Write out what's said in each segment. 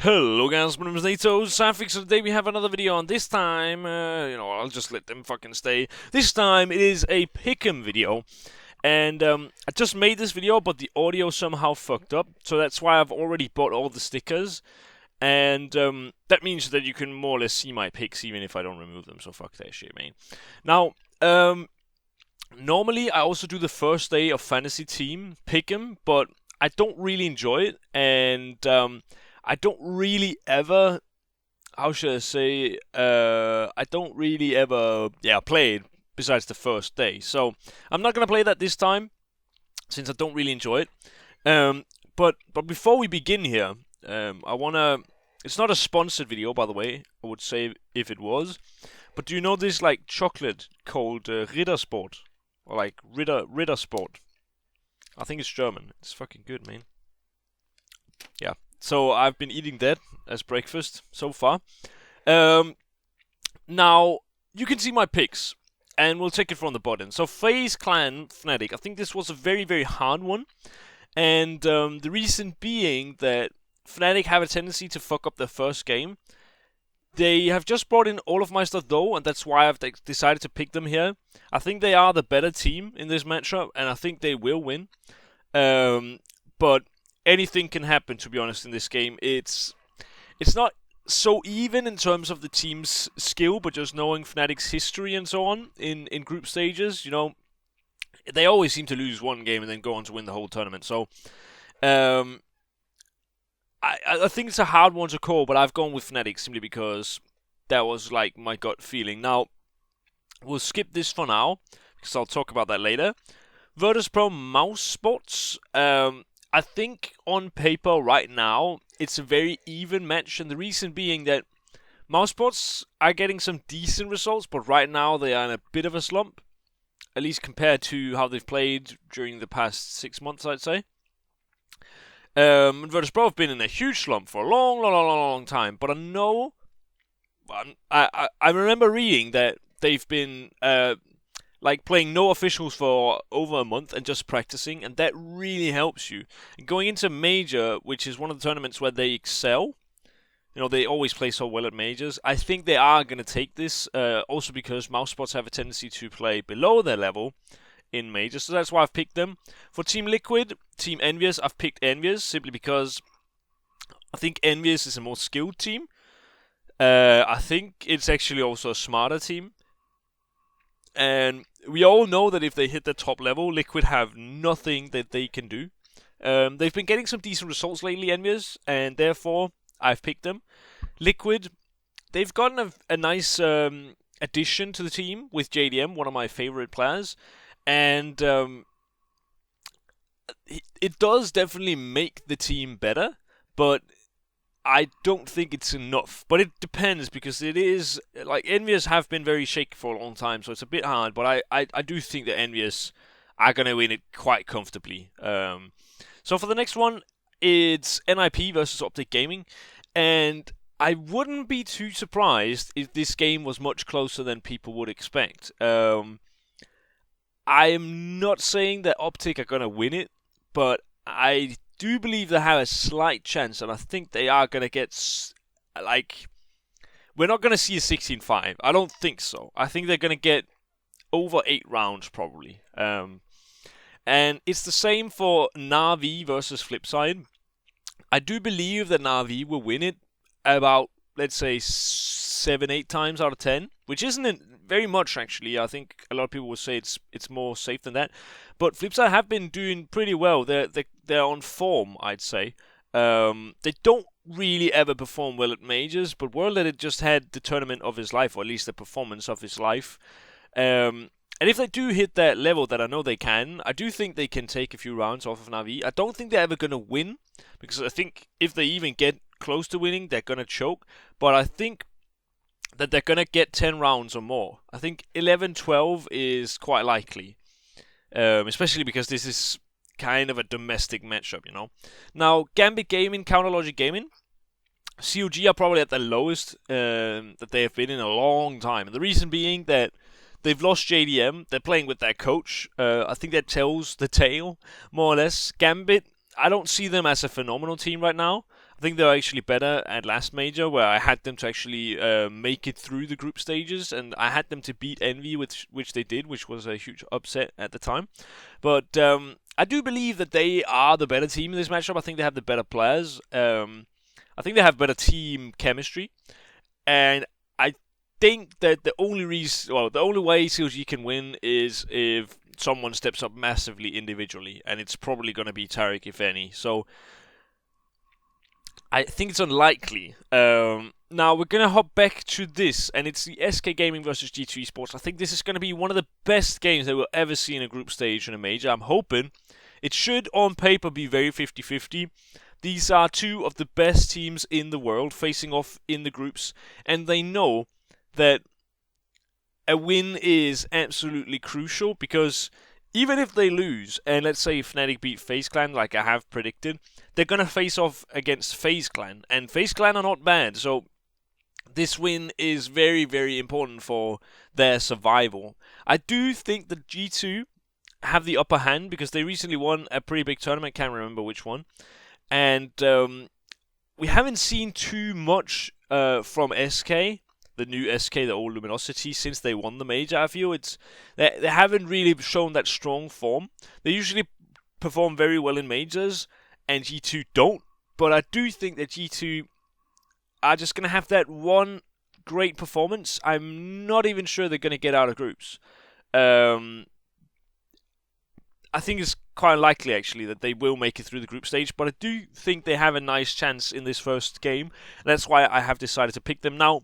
Hello guys, my name is NaToSaphiX, and today we have another video, and this time, I'll just let them fucking stay. This time it is a pick'em video, and I just made this video, but the audio somehow fucked up, so that's why I've already bought all the stickers, and that means that you can more or less see my picks even if I don't remove them, so fuck that shit, man. Now, normally I also do the first day of fantasy team pick'em, but I don't really enjoy it, and I don't really ever, how should I say, I don't really ever, play it besides the first day. So I'm not gonna play that this time, since I don't really enjoy it. But before we begin here, I wanna. It's not a sponsored video, by the way. I would say if it was. But do you know this like chocolate called Rittersport, or like Rittersport? I think it's German. It's fucking good, man. Yeah. So I've been eating that as breakfast so far. Now you can see my picks, and we'll take it from the bottom. So FaZe Clan Fnatic. I think this was a very, very hard one, and the reason being that Fnatic have a tendency to fuck up their first game. They have just brought in all of my stuff though, and that's why I've decided to pick them here. I think they are the better team in this matchup, and I think they will win. But anything can happen, to be honest, in this game. It's not so even in terms of the team's skill, but just knowing Fnatic's history and so on in group stages, they always seem to lose one game and then go on to win the whole tournament. So, I think it's a hard one to call, but I've gone with Fnatic simply because that was like my gut feeling. Now, we'll skip this for now, because I'll talk about that later. Virtus.pro Mouse Sports. I think on paper right now, it's a very even match, and the reason being that Mousesports are getting some decent results, but right now they are in a bit of a slump, at least compared to how they've played during the past 6 months, I'd say. Virtus.pro have been in a huge slump for a long time, but I know, I remember reading that they've been playing no officials for over a month and just practicing, and that really helps you. And going into Major, which is one of the tournaments where they excel, they always play so well at Majors, I think they are going to take this, also because Mousesports have a tendency to play below their level in Majors, so that's why I've picked them. For Team Liquid, Team Envious, I've picked Envious, simply because I think Envious is a more skilled team. I think it's actually also a smarter team. And we all know that if they hit the top level, Liquid have nothing that they can do. They've been getting some decent results lately, Envious, and therefore I've picked them. Liquid, they've gotten a nice addition to the team with JDM, one of my favorite players, and it does definitely make the team better, but I don't think it's enough. But it depends, because it is, Envious have been very shaky for a long time, so it's a bit hard, but I do think that Envious are going to win it quite comfortably. So for the next one, it's NIP versus Optic Gaming, and I wouldn't be too surprised if this game was much closer than people would expect. I am not saying that Optic are going to win it, but I do believe they have a slight chance, and I think they are going to get, we're not going to see a 16-5. I don't think so. I think they're going to get over 8 rounds, probably. And it's the same for Na'Vi versus Flipside. I do believe that Na'Vi will win it about, let's say, 7-8 times out of 10, which isn't very much, actually. I think a lot of people will say it's more safe than that. But Flipside have been doing pretty well. They're on form, I'd say. They don't really ever perform well at Majors, but World had just had the tournament of his life, or at least the performance of his life. And if they do hit that level that I know they can, I do think they can take a few rounds off of Na'Vi. I don't think they're ever going to win, because I think if they even get close to winning, they're going to choke. But I think that they're going to get 10 rounds or more. I think 11-12 is quite likely. Especially because this is kind of a domestic matchup, Now, Gambit Gaming, Counterlogic Gaming, COG are probably at the lowest that they have been in a long time. And the reason being that they've lost JDM. They're playing with their coach. I think that tells the tale, more or less. Gambit, I don't see them as a phenomenal team right now. I think they're actually better at last major, where I had them to actually make it through the group stages, and I had them to beat Envy, which they did, which was a huge upset at the time. But I do believe that they are the better team in this matchup. I think they have the better players. I think they have better team chemistry, and I think that the only way CLG can win is if someone steps up massively individually, and it's probably going to be Tarek, if any. So I think it's unlikely. Now we're going to hop back to this, and it's the SK Gaming versus G2 Esports. I think this is going to be one of the best games that we'll ever see in a group stage in a major. I'm hoping. It should, on paper, be very 50-50. These are two of the best teams in the world facing off in the groups, and they know that a win is absolutely crucial, because even if they lose, and let's say Fnatic beat FaZe Clan like I have predicted, they're going to face off against FaZe Clan, and FaZe Clan are not bad, so this win is very, very important for their survival. I do think that G2 have the upper hand, because they recently won a pretty big tournament, can't remember which one, and we haven't seen too much from SK, the new SK, the old Luminosity, since they won the major. I feel they haven't really shown that strong form. They usually perform very well in majors, and G2 don't. But I do think that G2 are just going to have that one great performance. I'm not even sure they're going to get out of groups. I think it's quite likely, actually, that they will make it through the group stage, but I do think they have a nice chance in this first game. That's why I have decided to pick them. Now,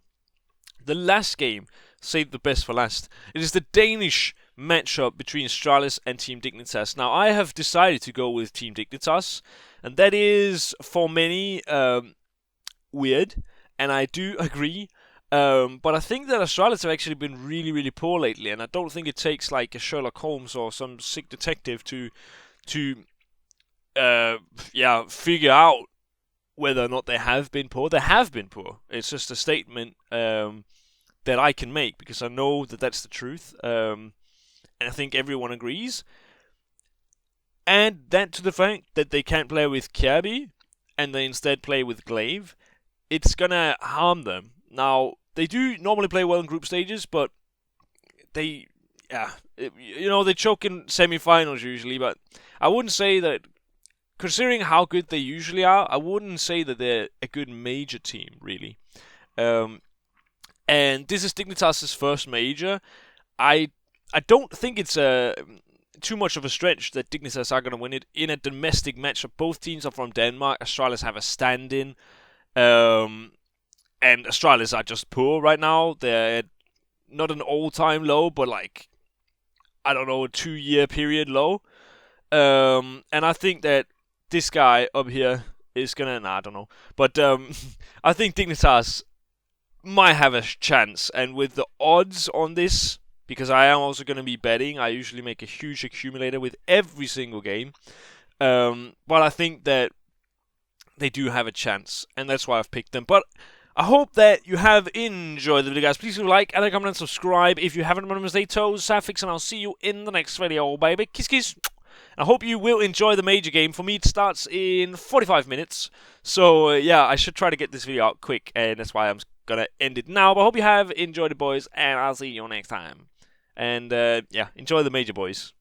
the last game, saved the best for last. It is the Danish matchup between Astralis and Team Dignitas. Now, I have decided to go with Team Dignitas, and that is, for many, weird, and I do agree. But I think that Astralis have actually been really, really poor lately, and I don't think it takes like a Sherlock Holmes or some sick detective to figure out whether or not they have been poor. They have been poor. It's just a statement that I can make, because I know that that's the truth, and I think everyone agrees. And that to the fact that they can't play with Kirby, and they instead play with Glaive, it's gonna harm them. Now, they do normally play well in group stages, but they choke in semi-finals usually, but I wouldn't say that, considering how good they usually are, I wouldn't say that they're a good major team, really. And this is Dignitas' first major. I don't think it's too much of a stretch that Dignitas are going to win it in a domestic matchup. Both teams are from Denmark. Astralis have a stand-in. And Astralis are just poor right now. They're at not an all-time low, but like, I don't know, a 2-year period low. And I think that this guy up here is gonna, I don't know. But I think Dignitas might have a chance. And with the odds on this, because I am also going to be betting, I usually make a huge accumulator with every single game. But I think that they do have a chance, and that's why I've picked them. But I hope that you have enjoyed the video, guys. Please leave a like and a comment and subscribe if you haven't. My name is NaToSaphiX, and I'll see you in the next video, baby. Kiss, kiss. I hope you will enjoy the major game. For me, it starts in 45 minutes. So, I should try to get this video out quick, and that's why I'm going to end it now. But I hope you have enjoyed it, boys, and I'll see you next time. And, enjoy the major, boys.